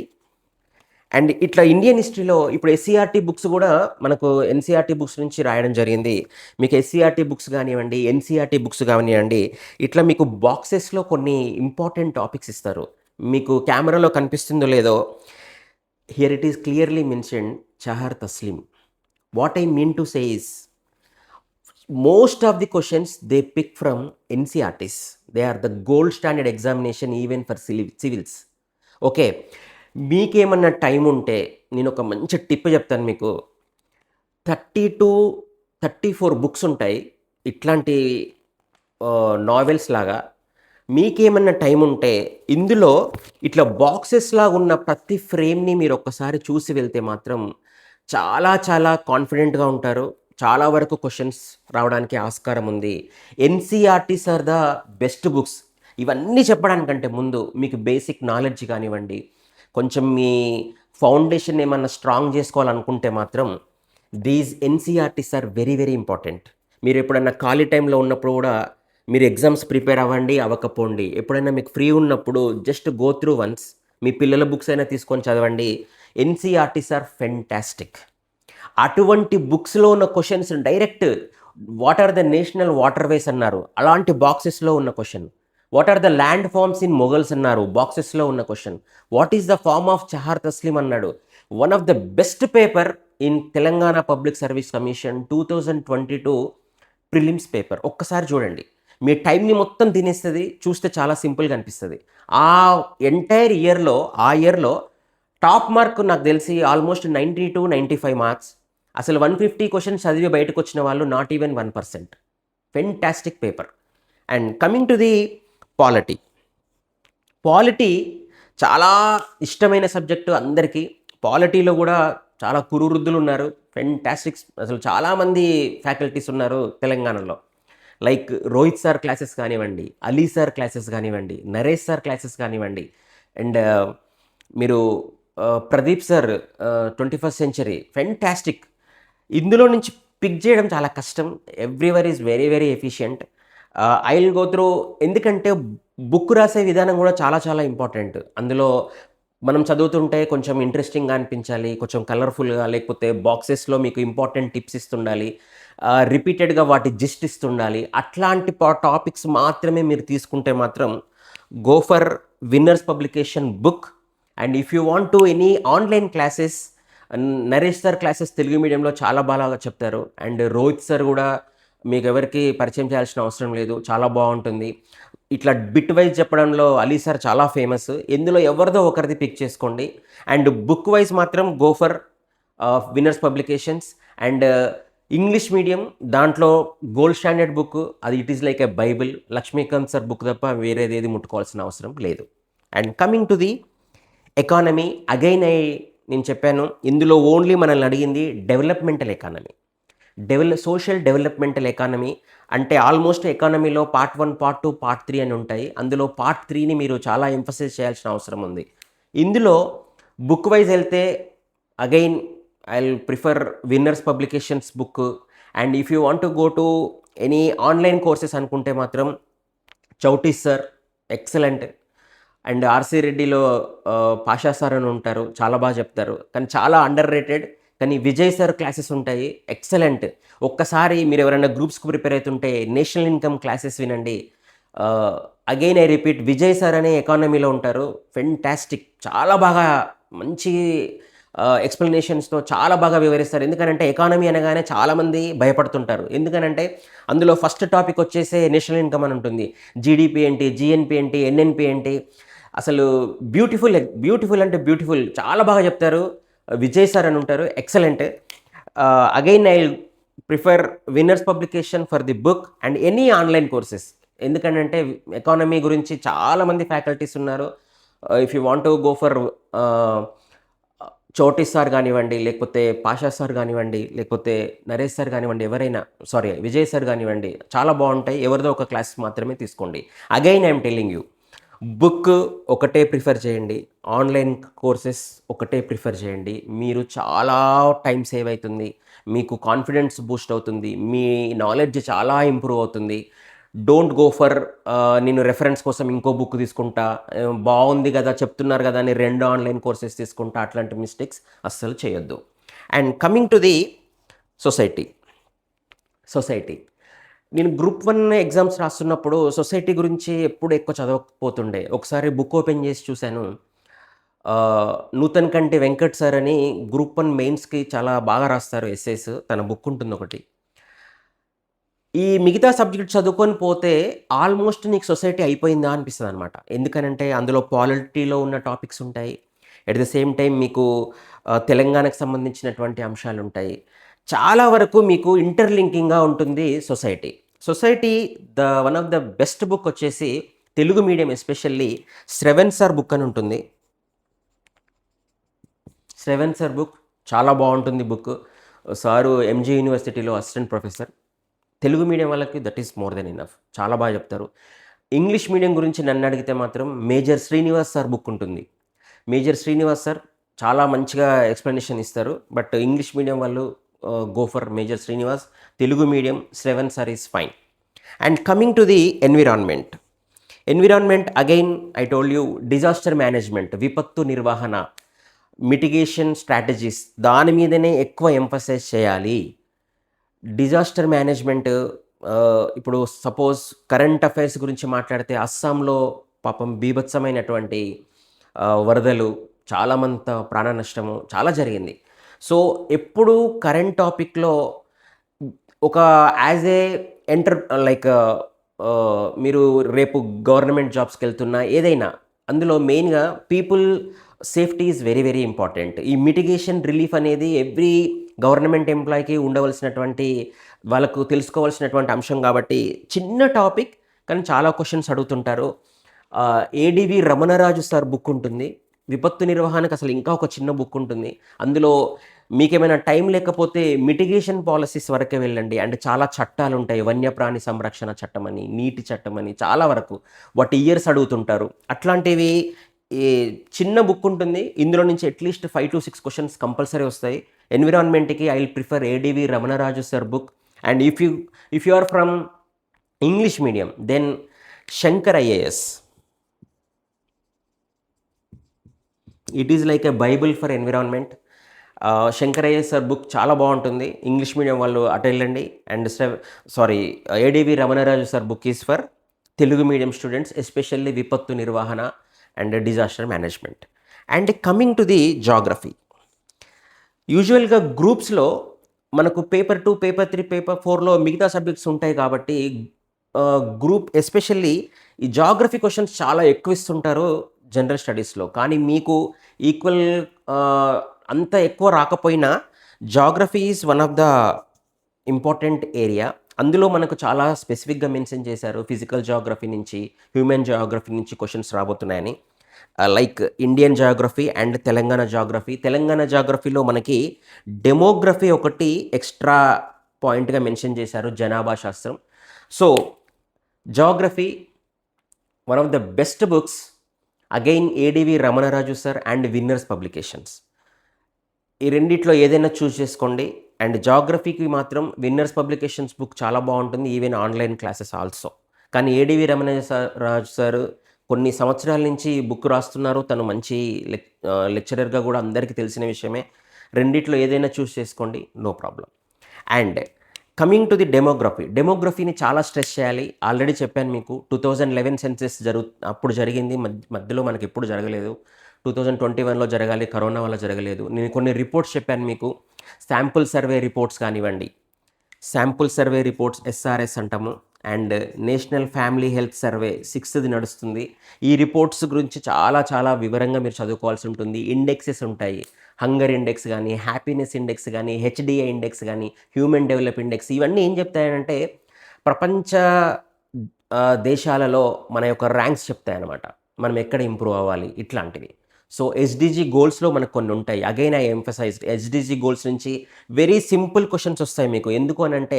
And ఇట్లా ఇండియన్ హిస్టరీలో ఇప్పుడు ఎస్సీఆర్టీ బుక్స్ కూడా మనకు ఎన్సీఆర్టీ బుక్స్ నుంచి రాయడం జరిగింది. మీకు ఎస్సీఆర్టీ బుక్స్ కానివ్వండి, ఎన్సీఆర్టీ బుక్స్ కానివ్వండి, ఇట్లా మీకు బాక్సెస్లో కొన్ని ఇంపార్టెంట్ టాపిక్స్ ఇస్తారు. మీకు కెమెరాలో కనిపిస్తుందో లేదో, here it is clearly mentioned chahar taslim. What I mean to say is, most of the questions they pick from NCRTs. They are the gold standard examination even for civils. Okay. మీకేమన్నా time ఉంటే నేను ఒక మంచి టిప్ చెప్తాను మీకు. 30-34 books ఉంటాయి. ఇట్లాంటి novels లాగా. మీకేమన్నా టైం ఉంటే ఇందులో ఇట్లా బాక్సెస్ లాగా ఉన్న ప్రతి ఫ్రేమ్‌ని మీరు ఒక్కసారి చూసి వెళ్తే మాత్రం చాలా చాలా కాన్ఫిడెంట్‌గా ఉంటారు. చాలా వరకు క్వెషన్స్ రావడానికి ఆస్కారం ఉంది. NCERTs are the best books. ఇవన్నీ చెప్పడానికంటే ముందు మీకు బేసిక్ నాలెడ్జ్ కానివ్వండి, కొంచెం మీ ఫౌండేషన్ ఏమన్నా స్ట్రాంగ్ చేసుకోవాలనుకుంటే మాత్రం these NCERTs are very very important. మీరెప్పుడన్నా ఖాళీ టైంలో ఉన్నప్పుడు గూడా మీరు ఎగ్జామ్స్ ప్రిపేర్ అవ్వండి, అవ్వకపోండి. ఎప్పుడైనా మీకు ఫ్రీ ఉన్నప్పుడు జస్ట్ గో త్రూ వన్స్. మీ పిల్లల బుక్స్ అయినా తీసుకొని చదవండి. NCERTs are fantastic. అటువంటి బుక్స్‌లో ఉన్న questions direct what are the national water ways అన్నారు. అలాంటి బాక్సెస్‌లో ఉన్న question. What are the land forms in Mughals అన్నారు. బాక్సెస్‌లో ఉన్న question. What is the form of చహార్ తస్లీం అన్నాడు. One of the best paper in Telangana public service commission 2022 prelims paper. ఒక్కసారి చూడండి. మీ టైంని మొత్తం తినేస్తది. చూస్తే చాలా సింపుల్‌గా అనిపిస్తది. ఆ ఎంటైర్ ఇయర్‌లో ఆ ఇయర్‌లో టాప్ మార్క్ నాకు తెలిసి ఆల్మోస్ట్ 90-95 మార్క్స్. అసలు 150 క్వెషన్స్ చదివి బయటకొచ్చిన వాళ్ళు not even 1%. Fantastic paper. And coming to the polity. Polity చాలా ఇష్టమైన సబ్జెక్టు అందరికీ. పాలిటీలో గూడా చాలా కురువృద్ధులున్నారు. ఫెంటాస్టిక్స్ అసలు చాలామంది ఫ్యాకల్టీస్ ఉన్నారు తెలంగాణలో. లైక్ రోహిత్ సార్ క్లాసెస్ కానివ్వండి, అలీ సార్ క్లాసెస్ కానివ్వండి, నరేష్ సార్ క్లాసెస్ కానివ్వండి. అండ్ మీరు Pradeep sir 21st century fantastic. ఇందులో నుంచి పిక్ చేయడం చాలా కష్టం. Everywhere is very very efficient. I will go through. ఎందుకంటే బుక్ రాసే విధానం కూడా చాలా చాలా ఇంపార్టెంట్. అందులో మనం చదువుతుంటే కొంచెం ఇంట్రెస్టింగ్‌గా అనిపించాలి. కొంచెం కలర్‌ఫుల్‌గా లేకపోతే బాక్సెస్‌లో మీకు ఇంపార్టెంట్ టిప్స్ ఇస్తుండాలి. రిపీటెడ్‌గా వాటి జిస్ట్ ఇస్తుండాలి. అట్లాంటి టాపిక్స్ మాత్రమే మీరు తీసుకుంటే మాత్రం go for Winners publication book. And if you want to any online classes, Naresh sir classes Telugu మీడియంలో చాలా బాగా చెప్తారు. అండ్ రోహిత్ సార్ కూడా మీకెవరికీ పరిచయం చేయాల్సిన అవసరం లేదు. చాలా బావుంటుంది. ఇట్లా బిట్ వైజ్ చెప్పడంలో అలీ సార్ చాలా ఫేమస్. ఇందులో ఎవరిదో ఒకరిది పిక్ చేసుకోండి. అండ్ బుక్ వైజ్ మాత్రం go for winners publications. And English medium దాంట్లో గోల్డ్ స్టాండర్డ్ బుక్ అది it is like a bible. Lakshmikanth sir book తప్ప వేరేదేది ముట్టుకోవాల్సిన అవసరం లేదు. And coming to the economy again నేను చెప్పాను ఇందులో ఓన్లీ మనల్ని అడిగింది developmental economy. Social developmental economy అంటే ఆల్మోస్ట్ ఎకానమీలో పార్ట్ 1, పార్ట్ 2, పార్ట్ 3 అని ఉంటాయి. అందులో పార్ట్ 3ని మీరు చాలా ఎంఫసైజ్ చేయాల్సిన అవసరం ఉంది. ఇందులో బుక్ వైజ్ వెళ్తే again I will prefer Winners publications book. And if you want to go to any online courses అనుకుంటే మాత్రం చౌటీస్ సార్ ఎక్సలెంట్. అండ్ ఆర్‌సి రెడ్డిలో పాషా సార్ అని ఉంటారు. చాలా బాగా చెప్తారు. కానీ చాలా అండర్ రేటెడ్. కానీ విజయ్ సార్ క్లాసెస్ ఉంటాయి. ఎక్సలెంట్. ఒక్కసారి మీరు ఎవరైనా గ్రూప్స్‌కి ప్రిపేర్ అవుతుంటే నేషనల్ ఇన్‌కమ్ క్లాసెస్ వినండి. Again I repeat Vijay sir అనే ఎకానమీలో ఉంటారు. ఫెంటాస్టిక్. చాలా బాగా మంచి ఎక్స్‌ప్లనేషన్స్‌తో చాలా బాగా వివరిస్తారు. ఎందుకనంటే ఎకానమీ అనగానే చాలామంది భయపడుతుంటారు. ఎందుకనంటే అందులో ఫస్ట్ టాపిక్ వచ్చేసే నేషనల్ ఇన్‌కమ్ అని ఉంటుంది. జీడీపీ ఏంటి? జీఎన్‌పీ ఏంటి? ఎన్‌ఎన్‌పీ ఏంటి? అసలు బ్యూటిఫుల్ అంటే బ్యూటిఫుల్. చాలా బాగా చెప్తారు. విజయ్ సార్ అని ఉంటారు. Excellent. Again I prefer Winners publication for the book and any online courses. ఎందుకనంటే ఎకానమీ గురించి చాలామంది ఫ్యాకల్టీస్ ఉన్నారు. If you want to go for చోటీ సార్ గానివ్వండి, లేకపోతే పాషా సార్ గానివ్వండి, లేకపోతే నరేష్ సార్ గానివ్వండి, ఎవరైనా విజయ్ సార్ గానివ్వండి, చాలా బావుంటాయి. ఎవరిదో ఒక క్లాస్ మాత్రమే తీసుకోండి. Again I'm telling you book ఒకటే ప్రిఫర్ చేయండి. ఆన్‌లైన్ కోర్సెస్ ఒకటే ప్రిఫర్ చేయండి. మీరు చాలా టైం సేవ్ అయితుంది. మీకు కాన్ఫిడెన్స్ బూస్ట్ అవుతుంది. మీ నాలెడ్జ్ చాలా ఇంప్రూవ్ అవుతుంది. డోంట్ గో ఫర్ నేను రెఫరెన్స్ కోసం ఇంకో బుక్ తీసుకుంటా. బావుంది గదా! చెప్తున్నారు గదా! అని 2 ఆన్‌లైన్ కోర్సెస్ తీసుకుంటా. అట్లాంటి మిస్టేక్స్ అస్సలు చేయొద్దు. And coming to the society. Society. నేను గ్రూప్ 1 ఎగ్జామ్స్ రాస్తున్నప్పుడు సొసైటీ గురించి ఎప్పుడు ఎక్కువ చదవకపోతుండే. ఒకసారి బుక్ ఓపెన్ చేసి చూసాను. నూతన్ కంటి వెంకట్ సార్ అని గ్రూప్ 1 మెయిన్స్‌కి చాలా బాగా రాస్తారు ఎస్సేస్. తన బుక్ ఉంటుందొకటి. ఈ మిగతా సబ్జెక్ట్ చదువుకొని పోతే ఆల్మోస్ట్ నీకు సొసైటీ అయిపోయిందా అనిపిస్తదనమాట. ఎందుకనంటే అందులో పాలిటీలో ఉన్న టాపిక్స్ ఉంటాయి. ఎట్ ద సేమ్ టైమ్ మీకు తెలంగాణకు సంబంధించినటువంటి అంశాలుంటాయి. చాలా వరకు మీకు ఇంటర్‌లింకింగ్‌గా ఉంటుంది society. Society one of the best book వచ్చేసి Telugu medium especially 'Shravan sir' book అని ఉంటుంది. 'శ్రవణ్ సార్' బుక్ చాలా బావుంటుంది బుక్. సారు ఎంజీ యూనివర్సిటీలో అసిస్టెంట్ ప్రొఫెసర్. తెలుగు మీడియం వాళ్ళకి that is more than enough. చాలా బాగా చెప్తారు. ఇంగ్లీష్ మీడియం గురించి నన్నడిగితే మాత్రం మేజర్ శ్రీనివాస్ సార్ బుక్ ఉంటుంది. మేజర్ శ్రీనివాస్ సార్ చాలా మంచిగా ఎక్స్‌ప్లనేషన్ ఇస్తారు. బట్ ఇంగ్లీష్ మీడియం వాళ్ళు go for major Srinivas. Telugu medium 'Shravan sir' is fine. And coming to the environment. Environment again I told you disaster management, విపత్తు నిర్వహణ, మిటిగేషన్ స్ట్రాటజీస్ దాని మీదనే ఎక్కువ ఎంఫసైజ్ చేయాలి. డిజాస్టర్ మేనేజ్మెంట్ ఇప్పుడు సపోజ్ కరెంట్ అఫైర్స్ గురించి మాట్లాడితే అస్సాంలో పాపం బీభత్సమైనటువంటి వరదలు, చాలామంది ప్రాణ నష్టము చాలా జరిగింది. సో ఎప్పుడు కరెంట్ టాపిక్‌లో ఒక యాజ్ ఏ లైక్ మీరు రేపు గవర్నమెంట్ జాబ్స్‌కెళ్తున్నా ఏదైనా అందులో మెయిన్‌గా people safety is very very important. ఈ మిటిగేషన్ రిలీఫ్ అనేది ఎవ్రీ గవర్నమెంట్ ఎంప్లాయ్‌కి ఉండవలసినటువంటి వాళ్ళకు తెలుసుకోవాల్సినటువంటి అంశం కాబట్టి చిన్న టాపిక్ కానీ చాలా క్వెషన్స్ అడుగుతుంటారు. ఏడివి రమణరాజు సార్ బుక్ ఉంటుంది. విపత్తు నిర్వహణకు అసలు ఇంకా ఒక చిన్న బుక్ ఉంటుంది. అందులో మీకేమైనా టైం లేకపోతే మిటిగేషన్ పాలిసీస్ వరకే వెళ్ళండి. అంటే చాలా చట్టాలుంటాయి. వన్యప్రాణి సంరక్షణ చట్టమని, నీటి చట్టమని చాలా వరకు వాటి ఇయర్స్ అడుగుతుంటారు. అట్లాంటివి ఈ చిన్న బుక్ ఉంటుంది. ఇందులో నుంచి అట్‌లీస్ట్ 5-6 క్వెషన్స్ కంపల్సరీ వస్తాయి. ఎన్విరాన్మెంట్‌కి I will prefer ADV Ramanaraju sir book. And if you are from English medium then Shankar IAS. It is like a bible for environment. Shankar IAS sir book చాలా బాగుంటుంది. ఇంగ్లీష్ మీడియం వాళ్ళు అటు వెళ్ళండి. And ADV Ramanaraju sir book is for Telugu medium students especially విపత్తు నిర్వహణ and disaster management. And coming to the geography. యూజువల్గా గ్రూప్స్లో మనకు పేపర్ 2, పేపర్ 3, పేపర్ 4లో మిగతా సబ్జెక్ట్స్ ఉంటాయి కాబట్టి గ్రూప్ ఎస్పెషల్లీ ఈ జాగ్రఫీ క్వశ్చన్స్ చాలా ఎక్కువ ఇస్తుంటారు జనరల్ స్టడీస్లో. కానీ మీకు ఈక్వల్ అంత ఎక్కువ రాకపోయినా geography is one of the important area. అందులో మనకు చాలా స్పెసిఫిక్గా మెన్షన్ చేశారు. ఫిజికల్ జాగ్రఫీ నుంచి, హ్యూమన్ జాగ్రఫీ నుంచి క్వశ్చన్స్ రాబోతున్నాయని. Like Indian geography and Telangana geography. Telangana జాగ్రఫీలో మనకి డెమోగ్రఫీ ఒకటి ఎక్స్ట్రా పాయింట్గా మెన్షన్ చేశారు, జనాభా శాస్త్రం. So geography one of the best books again ADV Ramanaraju sir and Winners publications. ఈ రెండిట్లో ఏదైనా చూస్ చేసుకోండి. అండ్ జాగ్రఫీకి మాత్రం విన్నర్స్ పబ్లికేషన్స్ బుక్ చాలా బాగుంటుంది, ఈవెన్ ఆన్లైన్ క్లాసెస్ ఆల్సో. కానీ ఏడివి రాజు సార్ కొన్ని సంవత్సరాల నుంచి బుక్ రాస్తున్నారు. తను మంచి లెక్చరర్గా కూడా అందరికీ తెలిసిన విషయమే. రెండిట్లో ఏదైనా చూస్ చేసుకోండి, no problem. And coming to the డెమోగ్రఫీని చాలా స్ట్రెస్ చేయాలి. ఆల్రెడీ చెప్పాను మీకు 2011 సెన్సెస్ అప్పుడు జరిగింది, మధ్యలో మనకి ఎప్పుడు జరగలేదు. 2021లో జరగాలి, కరోనా వల్ల జరగలేదు. నేను కొన్ని రిపోర్ట్స్ చెప్పాను మీకు. శాంపుల్ సర్వే రిపోర్ట్స్ కానివ్వండి, శాంపుల్ సర్వే రిపోర్ట్స్ ఎస్ఆర్ఎస్ అంటాము. And national family health survey 6th నడుస్తుంది. ఈ రిపోర్ట్స్ గురించి చాలా చాలా వివరంగా మీరు చదువుకోవాల్సి ఉంటుంది. ఇండెక్సెస్ ఉంటాయి, హంగర్ ఇండెక్స్ కానీ, హ్యాపీనెస్ ఇండెక్స్ కానీ, హెచ్డిఐ ఇండెక్స్ కానీ, హ్యూమన్ డెవలప్ ఇండెక్స్. ఇవన్నీ ఏం చెప్తాయంటే ప్రపంచ దేశాలలో మన యొక్క ర్యాంక్స్ చెప్తాయన్నమాట. మనం ఎక్కడ ఇంప్రూవ్ అవ్వాలి ఇట్లాంటివి. సో ఎస్డిజి గోల్స్లో మనకు కొన్ని ఉంటాయి. Again I emphasised SDG goals నుంచి వెరీ సింపుల్ క్వశ్చన్స్ వస్తాయి మీకు. ఎందుకు అని అంటే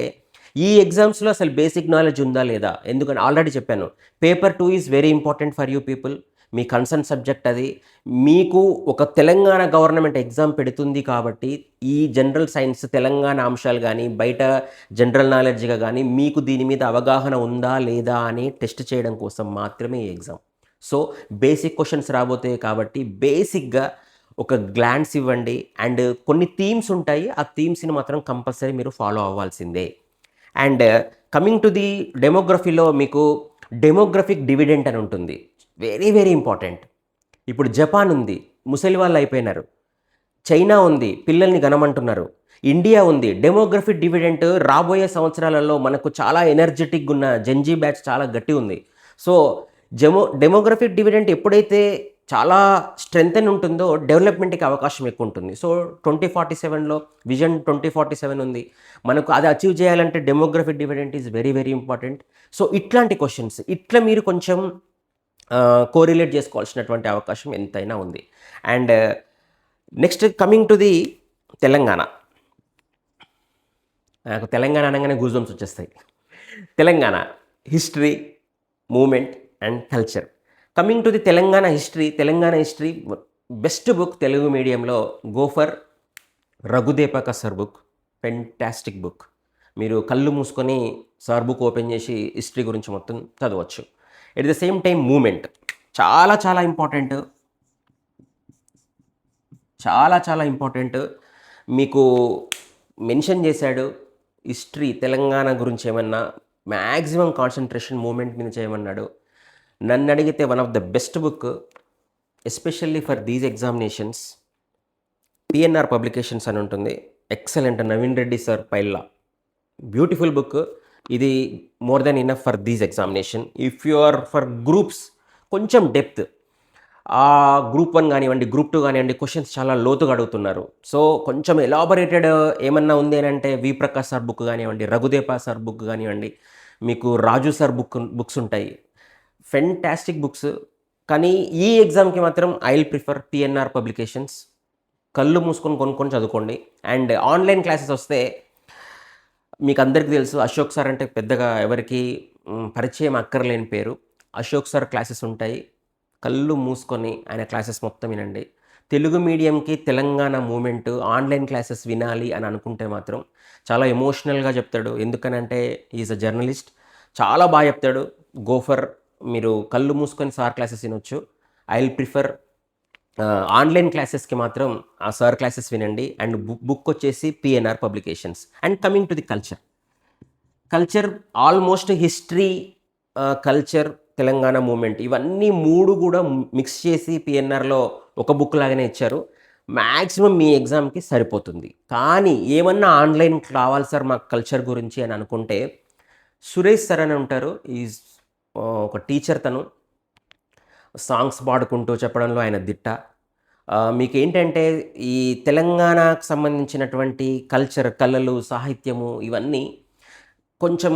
ఈ ఎగ్జామ్స్లో అసలు బేసిక్ నాలెడ్జ్ ఉందా లేదా, ఎందుకని ఆల్రెడీ చెప్పాను. Paper 2 is very important for you people. Me concern subject అది. మీకు ఒక తెలంగాణ గవర్నమెంట్ ఎగ్జామ్ పెడుతుంది కాబట్టి ఈ జనరల్ సైన్స్ తెలంగాణ అంశాలు కానీ, బయట జనరల్ నాలెడ్జ్గా కానీ మీకు దీని మీద అవగాహన ఉందా లేదా అని టెస్ట్ చేయడం కోసం మాత్రమే ఈ ఎగ్జామ్. సో బేసిక్ క్వశ్చన్స్ రాబోతాయి కాబట్టి బేసిక్గా ఒక గ్లాన్స్ ఇవ్వండి. అండ్ కొన్ని థీమ్స్ ఉంటాయి, ఆ థీమ్స్ని మాత్రం కంపల్సరీ మీరు ఫాలో అవ్వాల్సిందే. అండ్ కమింగ్ టు ది డెమోగ్రఫీలో మీకు డెమోగ్రఫిక్ డివిడెంట్ అని ఉంటుంది, వెరీ వెరీ ఇంపార్టెంట్. ఇప్పుడు జపాన్ ఉంది, ముసలి వాళ్ళు అయిపోయినారు. చైనా ఉంది, పిల్లల్ని గనమంటున్నారు. ఇండియా ఉంది. డెమోగ్రఫీ డివిడెంట్ రాబోయే సంవత్సరాలలో మనకు చాలా ఎనర్జెటిక్‌గా ఉన్న జెన్‌జీ బ్యాచ్ చాలా గట్టిగా ఉంది. సో, డెమోగ్రఫిక్ డివిడెంట్ ఎప్పుడైతే చాలా స్ట్రెంథెన్ ఉంటుందో డెవలప్‌మెంట్‌కి అవకాశం ఎక్కువ ఉంటుంది. సో, 2047లో విజన్ 2047 ఉంది. మనకు అది అచీవ్ చేయాలంటే demographic dividend is very, very important. So, ఇట్లాంటి క్వెషన్స్ ఇట్లా మీరు కొంచెం కోరిలేట్ చేసుకోవాల్సినటువంటి అవకాశం ఎంతైనా ఉంది. And next coming to the Telangana. నాకు తెలంగాణ అనగానే గూస్‌బంప్స్ వచ్చేస్తాయి. Telangana history, movement and culture. Coming to the Telangana history best book Telugu మీడియంలో go for Raghudepaka sir book. Fantastic book. మీరు కళ్ళు మూసుకొని సార్ బుక్ ఓపెన్ చేసి హిస్టరీ గురించి మొత్తం చదవచ్చు. At the same time movement చాలా చాలా ఇంపార్టెంట్. చాలా ఇంపార్టెంట్. మీకు మెన్షన్ చేశాడు హిస్టరీ తెలంగాణ గురించి ఏమన్నా మ్యాక్సిమం కాన్సంట్రేషన్ మూవ్‌మెంట్ మీద చేయమన్నాడు. నన్ను అడిగితే one of the best book especially for these examinations PNR publications అని ఉంటుంది. ఎక్సలెంట్ నవీన్ రెడ్డి సార్ పైల్లా బ్యూటిఫుల్ బుక్. ఇది more than enough for these examination. If you are for groups కొంచెం డెప్త్ గ్రూప్ 1 కానివ్వండి, గ్రూప్ 2 కానివ్వండి, క్వశ్చన్స్ చాలా లోతుగా అడుగుతున్నారు. సో కొంచెం ఎలాబొరేటెడ్ ఏమన్నా ఉంది అని అంటే వి ప్రకాష్ సార్ బుక్ కానివ్వండి, రఘుదేపా సార్ బుక్ కానివ్వండి, మీకు రాజు సార్ బుక్స్ ఉంటాయి. Fantastic books. కానీ ఈ ఎగ్జామ్కి మాత్రం I will prefer PNR publications. కళ్ళు మూసుకొని కొనుక్కొని చదువుకోండి. అండ్ ఆన్లైన్ క్లాసెస్ వస్తే మీకు అందరికీ తెలుసు అశోక్ సార్ అంటే పెద్దగా ఎవరికి పరిచయం అక్కర్లేని పేరు. అశోక్ సార్ క్లాసెస్ ఉంటాయి. కళ్ళు మూసుకొని ఆయన క్లాసెస్ మొత్తం వినండి. తెలుగు మీడియంకి తెలంగాణ మూమెంట్ ఆన్లైన్ క్లాసెస్ వినాలి అని అనుకుంటే మాత్రం చాలా ఎమోషనల్గా చెప్తాడు. ఎందుకనంటే ఈజ్ అ జర్నలిస్ట్. చాలా బాగా చెప్తాడు. గోఫర్ మీరు కళ్ళు మూసుకొని సార్ క్లాసెస్ వినొచ్చు. ఐ విల్ ప్రిఫర్ ఆన్లైన్ క్లాసెస్కి మాత్రం ఆ సార్ క్లాసెస్ వినండి. అండ్ బుక్ వచ్చేసి PNR publications. And coming to the culture almost history, culture, Telangana movement ఇవన్నీ 3 కూడా మిక్స్ చేసి పిఎన్ఆర్లో ఒక బుక్ లాగానే ఇచ్చారు. మ్యాక్సిమం మీ ఎగ్జామ్కి సరిపోతుంది. కానీ ఏమన్నా ఆన్లైన్ కావాలి సార్ మాకు కల్చర్ గురించి అని అనుకుంటే సురేష్ సార్ అని ఉంటారు. ఈజ్ ఒక టీచర్. తను సాంగ్స్ పాడుకుంటూ చెప్పడంలో ఆయన దిట్ట. మీకు ఏంటంటే ఈ తెలంగాణకు సంబంధించినటువంటి కల్చర్, కళలు, సాహిత్యము ఇవన్నీ కొంచెం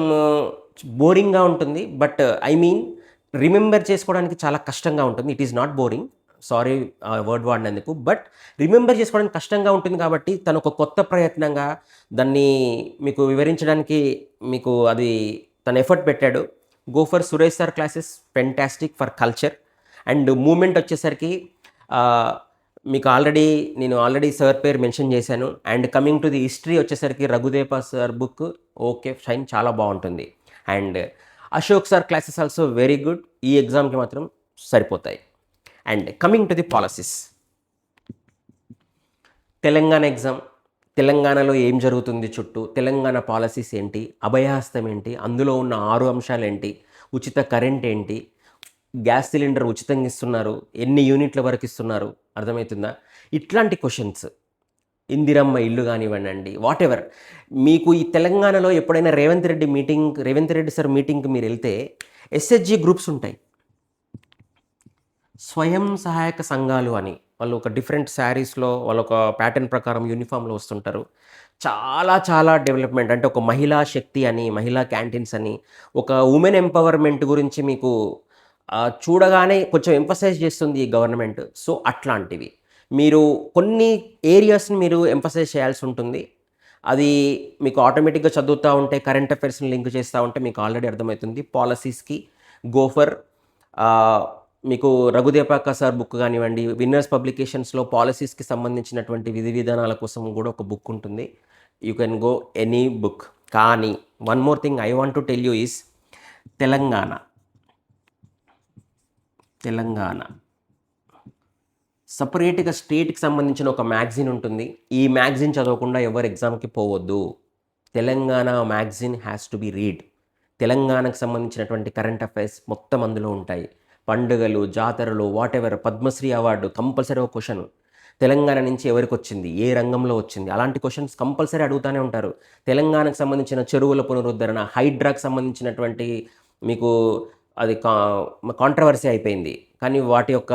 బోరింగ్గా ఉంటుంది. బట్ ఐ మీన్ రిమెంబర్ చేసుకోవడానికి చాలా కష్టంగా ఉంటుంది. It is not boring, sorry word వాడినందుకు. బట్ రిమెంబర్ చేసుకోవడానికి కష్టంగా ఉంటుంది కాబట్టి తను ఒక కొత్త ప్రయత్నంగా దాన్ని మీకు వివరించడానికి మీకు అది తను ఎఫర్ట్ పెట్టాడు. Go for Suresh sir classes, fantastic for culture. And movement వచ్చేసరికి మీకు నేను ఆల్రెడీ సార్ పేరు మెన్షన్ చేశాను. And coming to the history వచ్చేసరికి రఘుదేపా సార్ బుక్ ఓకే ఫైన్, చాలా బాగుంటుంది. And Ashok sir classes also very good. ఈ ఎగ్జామ్కి మాత్రం సరిపోతాయి. And coming to the policies, Telangana exam. తెలంగాణలో ఏం జరుగుతుంది చుట్టూ, తెలంగాణ పాలసీస్ ఏంటి, అభయహస్తం ఏంటి, అందులో ఉన్న 6 అంశాలు ఏంటి, ఉచిత కరెంట్ ఏంటి, గ్యాస్ సిలిండర్ ఉచితంగా ఇస్తున్నారు, ఎన్ని యూనిట్ల వరకు ఇస్తున్నారు, అర్థమవుతుందా? ఇట్లాంటి క్వశ్చన్స్, ఇందిరమ్మ ఇల్లు కానివ్వండి, వాట్ ఎవర్. మీకు ఈ తెలంగాణలో ఎప్పుడైనా రేవంత్ రెడ్డి సార్ మీటింగ్కి మీరు వెళ్తే ఎస్హెచ్జి గ్రూప్స్ ఉంటాయి, స్వయం సహాయక సంఘాలు అని. వాళ్ళు ఒక డిఫరెంట్ శారీస్లో వాళ్ళు ఒక ప్యాటర్న్ ప్రకారం యూనిఫామ్లో వస్తుంటారు. చాలా డెవలప్మెంట్. అంటే ఒక మహిళా శక్తి అని, మహిళా క్యాంటీన్స్ అని, ఒక ఉమెన్ ఎంపవర్మెంట్ గురించి మీకు చూడగానే కొంచెం ఎంఫసైజ్ చేస్తుంది ఈ గవర్నమెంట్. సో అట్లాంటివి మీరు కొన్ని ఏరియాస్ని మీరు ఎంఫసైజ్ చేయాల్సి ఉంటుంది. అది మీకు ఆటోమేటిక్గా చదువుతూ ఉంటే, కరెంట్ అఫైర్స్ని లింక్ చేస్తూ ఉంటే మీకు ఆల్రెడీ అర్థమవుతుంది. పాలసీస్కి గోఫర్ మీకు రఘుదేపాక సార్ బుక్ కానివ్వండి, విన్నర్స్ పబ్లికేషన్స్లో పాలసీస్కి సంబంధించినటువంటి విధి విధానాల కోసం కూడా ఒక బుక్ ఉంటుంది. You can go any book. కానీ one more thing I want to tell you is Telangana సపరేట్గా స్టేట్కి సంబంధించిన ఒక మ్యాగజైన్ ఉంటుంది. ఈ మ్యాగజైన్ చదవకుండా ఎవరు ఎగ్జామ్కి పోవద్దు. Telangana magazine has to be read. తెలంగాణకు సంబంధించినటువంటి కరెంట్ అఫైర్స్ మొత్తం అందులో ఉంటాయి. పండుగలు, జాతరలు, whatever, Padmashri award compulsory ఒక క్వశ్చన్. తెలంగాణ నుంచి ఎవరికొచ్చింది? ఏ రంగంలో వచ్చింది? అలాంటి క్వెషన్స్ కంపల్సరీ అడుగుతానే ఉంటారు. తెలంగాణకు సంబంధించిన చెరువుల పునరుద్ధరణ, హైడ్రాకి సంబంధించినటువంటి మీకు అది కాంట్రవర్సీ అయిపోయింది. కానీ వాటి యొక్క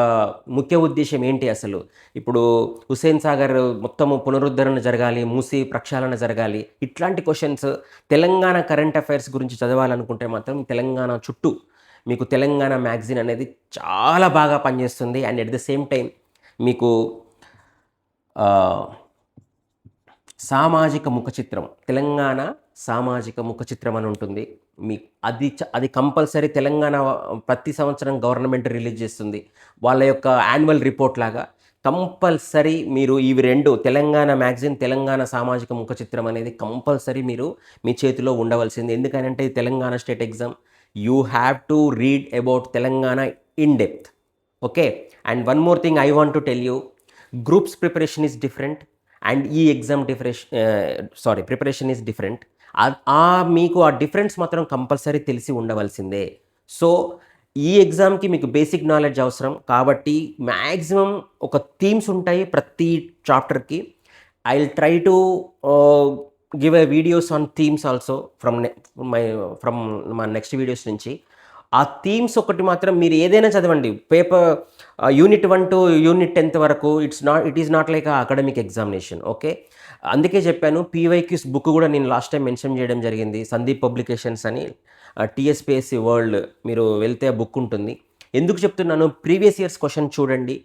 ముఖ్య ఉద్దేశ్యం ఏంటి అసలు? ఇప్పుడు హుస్సేన్ సాగర్ మొత్తము పునరుద్ధరణ జరగాలి, మూసీ ప్రక్షాళన జరగాలి. ఇట్లాంటి క్వెషన్స్ తెలంగాణ కరెంట్ అఫైర్స్ గురించి చదవాలనుకుంటే మాత్రం తెలంగాణ చుట్టూ మీకు తెలంగాణ మ్యాగజైన్ అనేది చాలా బాగా పనిచేస్తుంది. And at the same time మీకు సామాజిక ముఖ చిత్రం, తెలంగాణ సామాజిక ముఖ చిత్రం అని ఉంటుంది. మీ అది కంపల్సరీ తెలంగాణ ప్రతి సంవత్సరం గవర్నమెంట్ రిలీజ్ చేస్తుంది. వాళ్ళ యొక్క యాన్యువల్ రిపోర్ట్ లాగా కంపల్సరీ మీరు ఇవి 2 తెలంగాణ మ్యాగజైన్, తెలంగాణ సామాజిక ముఖ చిత్రం అనేది కంపల్సరీ మీరు మీ చేతిలో ఉండవలసింది. ఎందుకనంటే ఇది Telangana state exam. You have to read about Telangana in depth. Okay. And one more thing I want to tell you, groups preparation is different and ఈ ఎగ్జామ్ ప్రిపరేషన్ ఈజ్ డిఫరెంట్. మీకు ఆ డిఫరెన్స్ మాత్రం కంపల్సరీ తెలిసి ఉండవలసిందే. సో ఈ ఎగ్జామ్కి మీకు basic knowledge అవసరం కాబట్టి మ్యాక్సిమం ఒక థీమ్స్ ఉంటాయి ప్రతి చాప్టర్కి. I will try to give a videos on themes also from మా నెక్స్ట్ వీడియోస్ నుంచి. ఆ థీమ్స్ ఒకటి మాత్రం మీరు ఏదైనా చదవండి, paper unit 1 to unit 10th వరకు it is not like academic examination. Okay. అందుకే చెప్పాను, పీవైక్యూస్ బుక్ కూడా నేను లాస్ట్ టైం మెన్షన్ చేయడం జరిగింది. సందీప్ పబ్లికేషన్స్ అని టీఎస్పీఎస్సీ వరల్డ్, మీరు వెళ్తే ఆ బుక్ ఉంటుంది. ఎందుకు చెప్తున్నాను, ప్రీవియస్ ఇయర్స్ క్వశ్చన్ చూడండి,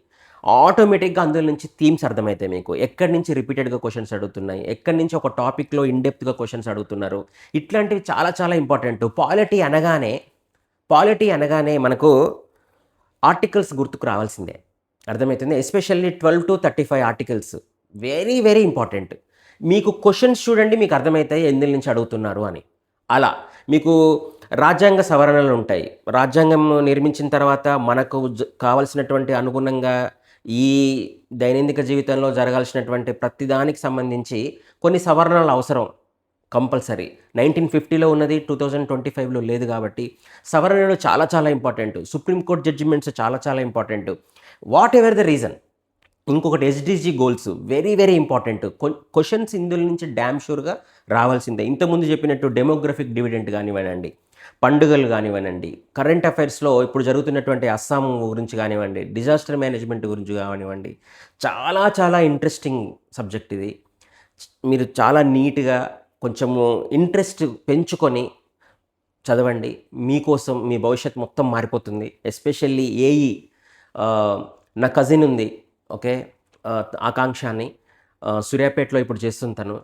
ఆటోమేటిక్గా అందులో నుంచి థీమ్స్ అర్థమవుతాయి మీకు. ఎక్కడి నుంచి రిపీటెడ్గా క్వశ్చన్స్ అడుగుతున్నాయి, ఎక్కడి నుంచి ఒక టాపిక్లో ఇన్డెప్త్గా క్వశ్చన్స్ అడుగుతున్నారు, ఇట్లాంటివి చాలా చాలా ఇంపార్టెంట్. పాలిటీ అనగానే మనకు ఆర్టికల్స్ గుర్తుకు రావాల్సిందే, అర్థమవుతుంది. Especially 12 to 35 articles very very important. మీకు క్వశ్చన్స్ చూడండి, మీకు అర్థమవుతాయి ఎందుల నుంచి అడుగుతున్నారు అని. అలా మీకు రాజ్యాంగ సవరణలు ఉంటాయి. రాజ్యాంగం నిర్మించిన తర్వాత మనకు కావాల్సినటువంటి అనుగుణంగా ఈ దైనందిక జీవితంలో జరగాల్సినటువంటి ప్రతి దానికి సంబంధించి కొన్ని సవరణలు అవసరం కంపల్సరీ. 1950లో ఉన్నది 2025లో లేదు కాబట్టి సవరణలు చాలా చాలా ఇంపార్టెంట్. సుప్రీంకోర్టు జడ్జిమెంట్స్ చాలా చాలా important. Whatever the reason. ఇంకొకటి SDG goals very very important. Questions ఇందులో నుంచి డ్యామ్ షూర్గా రావాల్సిందే. ఇంతకుముందు చెప్పినట్టు డెమోగ్రఫిక్ డివిడెంట్ కానివ్వనండి, పండుగలు కానివ్వనండి, కరెంట్ అఫైర్స్లో ఇప్పుడు జరుగుతున్నటువంటి అస్సాం గురించి కానివ్వండి, డిజాస్టర్ మేనేజ్మెంట్ గురించి కానివ్వండి, చాలా చాలా ఇంట్రెస్టింగ్ సబ్జెక్ట్ ఇది. మీరు చాలా నీట్గా కొంచెము ఇంట్రెస్ట్ పెంచుకొని చదవండి. మీకోసం మీ భవిష్యత్ మొత్తం మారిపోతుంది. ఎస్పెషల్లీ ఏఈ, నా కజిన్ ఉంది, ఓకే, ఆకాంక్ష అని, సూర్యాపేటలో ఇప్పుడు చేస్తుంది తను.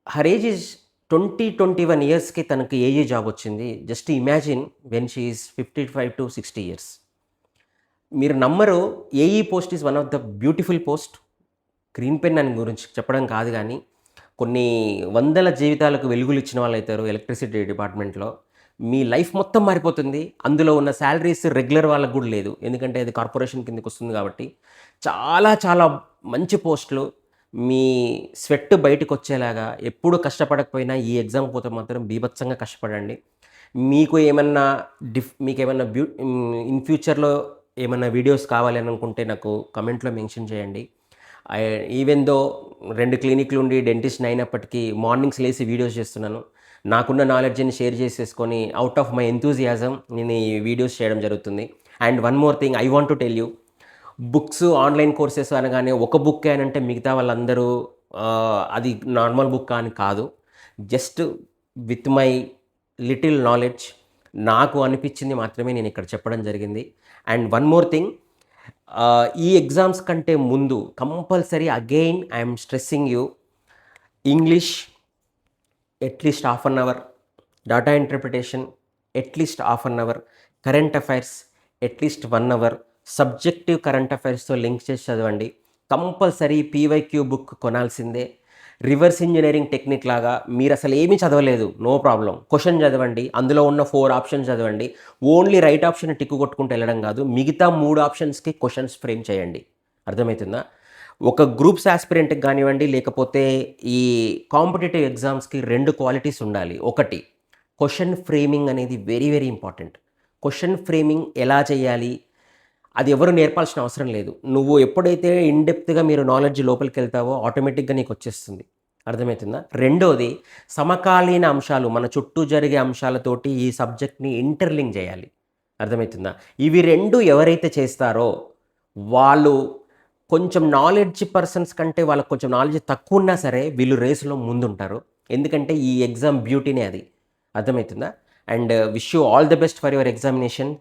హర్ ఏజ్ ఈజ్ 21 ఇయర్స్కి తనకి ఏఈ జాబ్ వచ్చింది. Just imagine when she is 55 to 60 years. మీరు నమ్మరు, AE post is one of the beautiful post. Green pen అని గురించి చెప్పడం కాదు, కానీ కొన్ని వందల జీవితాలకు వెలుగులు ఇచ్చిన వాళ్ళు అవుతారు ఎలక్ట్రిసిటీ డిపార్ట్మెంట్లో. మీ లైఫ్ మొత్తం మారిపోతుంది. అందులో ఉన్న శాలరీస్ రెగ్యులర్ వాళ్ళకు కూడా లేదు, ఎందుకంటే అది కార్పొరేషన్ కిందకి వస్తుంది కాబట్టి. చాలా చాలా మంచి పోస్టులు. మీ స్వెట్ బయటకు వచ్చేలాగా ఎప్పుడు కష్టపడకపోయినా ఈ ఎగ్జామ్ పోతే మాత్రం బీభత్సంగా కష్టపడండి. మీకు ఏమన్నా ఇన్ ఫ్యూచర్లో ఏమన్నా వీడియోస్ కావాలి అని అనుకుంటే నాకు కమెంట్లో మెన్షన్ చేయండి. ఈవెన్ దో 2 క్లినిక్లు ఉండి డెంటిస్ట్ అయినప్పటికీ మార్నింగ్స్ లేసి వీడియోస్ చేస్తున్నాను. నాకున్న నాలెడ్జ్ని షేర్ చేసేసుకొని అవుట్ ఆఫ్ మై ఎంతూజియాజం నేను ఈ వీడియోస్ చేయడం జరుగుతుంది. And one more thing I want to tell you, books online courses అనగానే ఒక బుక్ అని అంటే మిగతా వాళ్ళందరూ అది నార్మల్ బుక్ అని కాదు. Just with my little knowledge నాకు అనిపించింది మాత్రమే నేను ఇక్కడ చెప్పడం జరిగింది. అండ్ వన్ మోర్ థింగ్, ఈ ఎగ్జామ్స్ కంటే ముందు compulsory again I'm stressing you, English at least half an hour, data interpretation at least half an hour, current affairs at least 1 hour, subjective current అఫైర్స్తో లింక్ చేసి చదవండి. కంపల్సరీ పీవైక్యూ బుక్ కొనాల్సిందే. Reverse engineering technique లాగా మీరు అసలు ఏమీ చదవలేదు, నో ప్రాబ్లం, క్వశ్చన్ చదవండి, అందులో ఉన్న 4 ఆప్షన్స్ చదవండి. ఓన్లీ రైట్ ఆప్షన్ టిక్కు కొట్టుకుంటూ వెళ్ళడం కాదు, మిగతా 3 ఆప్షన్స్కి క్వశ్చన్స్ ఫ్రేమ్ చేయండి. అర్థమవుతుందా? ఒక గ్రూప్స్ ఆస్పిరెంట్కి కానివ్వండి, లేకపోతే ఈ కాంపిటేటివ్ ఎగ్జామ్స్కి 2 క్వాలిటీస్ ఉండాలి. ఒకటి, క్వశ్చన్ ఫ్రేమింగ్ అనేది very very important. Question framing ఎలా చేయాలి, అది ఎవరు నేర్పాల్సిన అవసరం లేదు. నువ్వు ఎప్పుడైతే ఇన్ డెప్త్‌గా మీరు నాలెడ్జ్ లోపలికెళ్తావో ఆటోమేటిక్‌గా నీకొచ్చేస్తుంది. అర్థమవుతుందా? రెండోది సమకాలీన అంశాలు మన చుట్టూ జరిగే అంశాలతోటి ఈ సబ్జెక్ట్‌ని ఇంటర్‌లింక్ జేయాలి. అర్థమవుతుందా? ఇవి 2 ఎవరైతే చేస్తారో వాళ్ళు కొంచెం నాలెడ్జ్ పర్సన్స్ కంటే వాళ్ళకి కొంచెం నాలెడ్జ్ తక్కువున్నా సరే వీళ్ళు రేస్‌లో ముందుంటారు. ఎందుకంటే ఈ ఎగ్జామ్ బ్యూటీనే అది. అర్థమవుతుందా? And wish you all the best for your examination.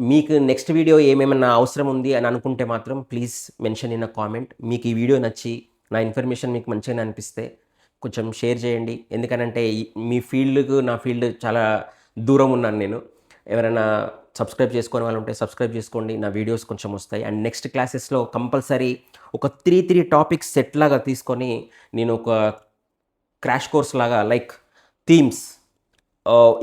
మీకు నెక్స్ట్ వీడియో ఏమేమన్నా అవసరం ఉంది అని అనుకుంటే మాత్రం please mention in a comment. మీకు ఈ వీడియో నచ్చి నా ఇన్ఫర్మేషన్ మీకు మంచిగానే అనిపిస్తే కొంచెం షేర్ చేయండి. ఎందుకనంటే మీ ఫీల్డ్‌కు నా ఫీల్డ్ చాలా దూరం ఉన్నాను నేను. ఎవరైనా సబ్స్క్రైబ్ చేసుకోని వాళ్ళు ఉంటే సబ్స్క్రైబ్ చేసుకోండి. నా వీడియోస్ కొంచెం వస్తాయి. అండ్ నెక్స్ట్ క్లాసెస్‌లో కంపల్సరీ ఒక 3 టాపిక్స్ సెట్ లాగా తీసుకొని నేను ఒక క్రాష్ కోర్స్ లాగా లైక్ థీమ్స్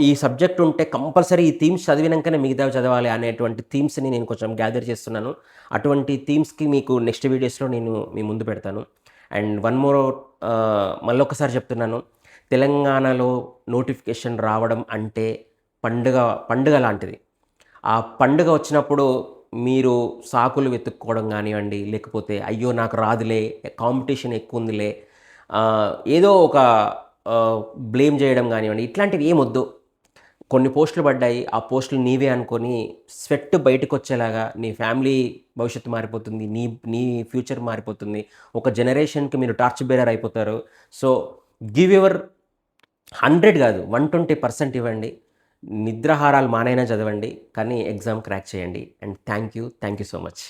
ఈ సబ్జెక్ట్ ఉంటే కంపల్సరీ ఈ థీమ్స్ చదివినంకనే మిగతావి చదవాలి అనేటువంటి థీమ్స్‌ని నేను కొంచెం గ్యాదర్ చేస్తున్నాను. అటువంటి థీమ్స్‌కి మీకు నెక్స్ట్ వీడియోస్‌లో నేను మీ ముందు పెడతాను. అండ్ వన్ మోర్ మళ్ళొకసారి చెప్తున్నాను. తెలంగాణలో నోటిఫికేషన్ రావడం అంటే పండుగ పండుగ లాంటిది. ఆ పండుగ వచ్చినప్పుడు మీరు సాకులు వెతుక్కోవడం గానివ్వండి, లేకపోతే అయ్యో! నాకు రాదులే, కాంపిటీషన్ ఎక్కువుందిలే, ఏదో ఒక బ్లేమ్ చేయడం గానివ్వండి, ఇట్లాంటివి ఏమొద్దు. కొన్ని పోస్టులు పడ్డాయి. ఆ పోస్టులు నీవే అనుకోని స్వెట్ బయటకొచ్చేలాగా నీ ఫ్యామిలీ భవిష్యత్తు మారిపోతుంది. నీ నీ ఫ్యూచర్ మారిపోతుంది. ఒక జనరేషన్‌కి మీరు టార్చ్ బేరర్ అయిపోతారు. సో, గివ్ యువర్ 100 కాదు 120% ఇవ్వండి. నిద్రాహారాలు మానైనా చదవండి. కానీ ఎగ్జామ్ క్రాక్ చేయండి. And thank you so much.